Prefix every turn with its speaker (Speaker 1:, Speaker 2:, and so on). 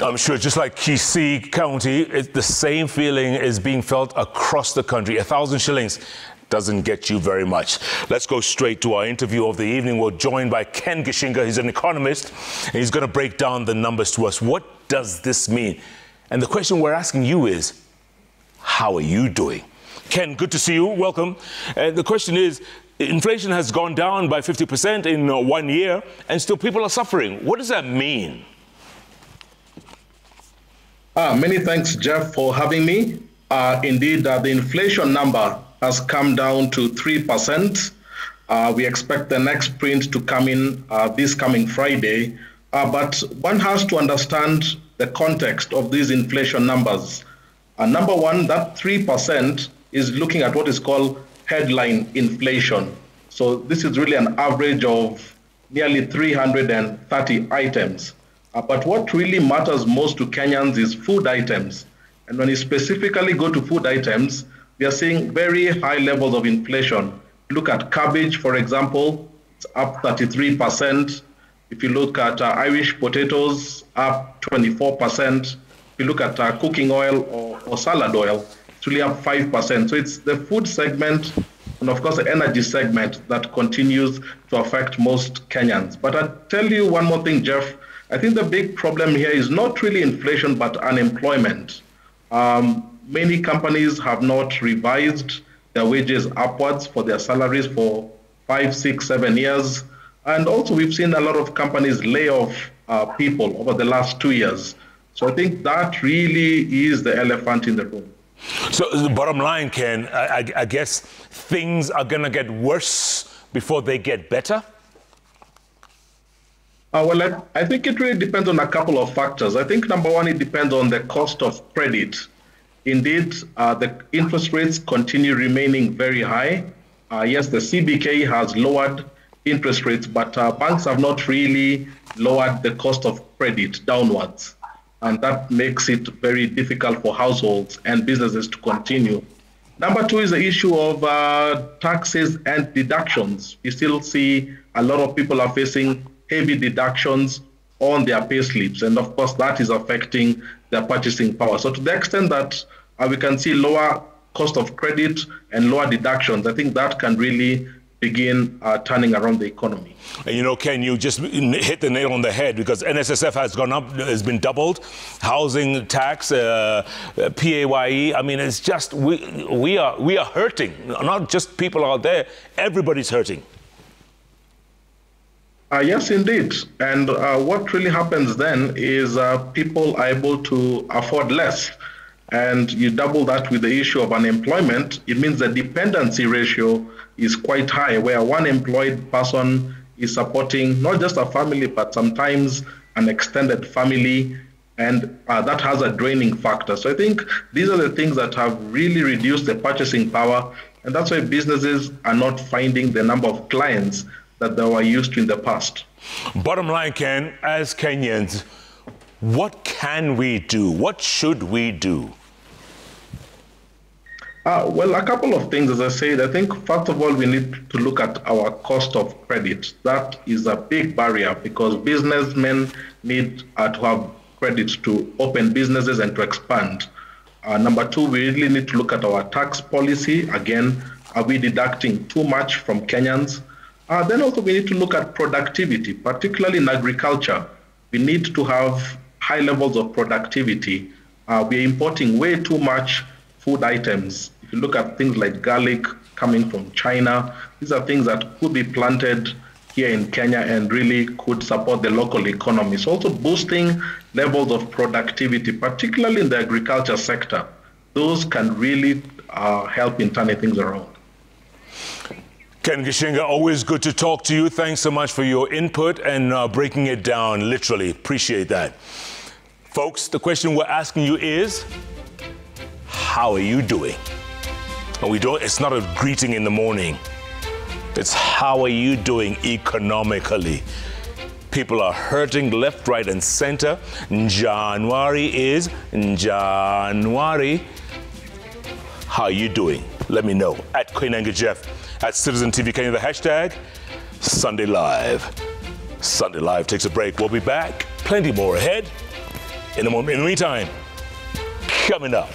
Speaker 1: I'm sure just like Kisii County, the same feeling is being felt across the country. 1,000 shillings doesn't get you very much. Let's go straight to our interview of the evening. We're joined by Ken Gishinga. He's an economist, and he's going to break down the numbers to us. What does this mean? And the question we're asking you is, how are you doing? Ken, good to see you. Welcome. The question is, inflation has gone down by 50% in 1 year, and still people are suffering. What does that mean?
Speaker 2: Many thanks, Jeff, for having me. Indeed, the inflation number has come down to 3%. We expect the next print to come in this coming Friday. But one has to understand the context of these inflation numbers. Number one, that 3% is looking at what is called headline inflation. So this is really an average of nearly 330 items. But what really matters most to Kenyans is food items. And when you specifically go to food items, we are seeing very high levels of inflation. Look at cabbage, for example, it's up 33%. If you look at Irish potatoes, up 24%. If you look at cooking oil or salad oil, it's really up 5%. So it's the food segment and, of course, the energy segment that continues to affect most Kenyans. But I'll tell you one more thing, Jeff. I think the big problem here is not really inflation, but unemployment. Many companies have not revised their wages upwards for their salaries for 5, 6, 7 years. And also we've seen a lot of companies lay off people over the last 2 years. So I think that really is the elephant in the room.
Speaker 1: So the bottom line, Ken, I guess things are going to get worse before they get better?
Speaker 2: Well, I think it really depends on a couple of factors. I think number one, it depends on the cost of credit. Indeed, the interest rates continue remaining very high. Yes, the CBK has lowered interest rates, but banks have not really lowered the cost of credit downwards. And that makes it very difficult for households and businesses to continue. Number two is the issue of taxes and deductions. You still see a lot of people are facing heavy deductions on their pay slips. And of course, that is affecting their purchasing power. So to the extent that we can see lower cost of credit and lower deductions, I think that can really begin turning around the economy.
Speaker 1: And you know, Ken, you just hit the nail on the head because NSSF has gone up, has been doubled, housing tax, PAYE. I mean, it's just, we are hurting, not just people out there, everybody's hurting.
Speaker 2: Yes, indeed. And what really happens then is people are able to afford less. And you double that with the issue of unemployment, it means the dependency ratio is quite high, where one employed person is supporting not just a family, but sometimes an extended family. And that has a draining factor. So I think these are the things that have really reduced the purchasing power. And that's why businesses are not finding the number of clients that they were used to in the past.
Speaker 1: Bottom line, Ken, as Kenyans, what can we do? What should we do?
Speaker 2: Well, a couple of things, as I said. I think, first of all, we need to look at our cost of credit. That is a big barrier because businessmen need to have credit to open businesses and to expand. Number two, we really need to look at our tax policy. Again, are we deducting too much from Kenyans? Then also we need to look at productivity, particularly in agriculture. We need to have high levels of productivity. We are importing way too much food items. If you look at things like garlic coming from China, these are things that could be planted here in Kenya and really could support the local economy. So also boosting levels of productivity, particularly in the agriculture sector. Those can really help in turning things around.
Speaker 1: Ken Gishinga, always good to talk to you. Thanks so much for your input and breaking it down, literally. Appreciate that. Folks, the question we're asking you is, how are you doing? And it's not a greeting in the morning. It's how are you doing economically? People are hurting left, right, and center. January is January. How are you doing? Let me know. At Kenyan Jeff, at Citizen TV Kenya, the hashtag Sunday Live. Sunday Live takes a break. We'll be back. Plenty more ahead. In the meantime, coming up.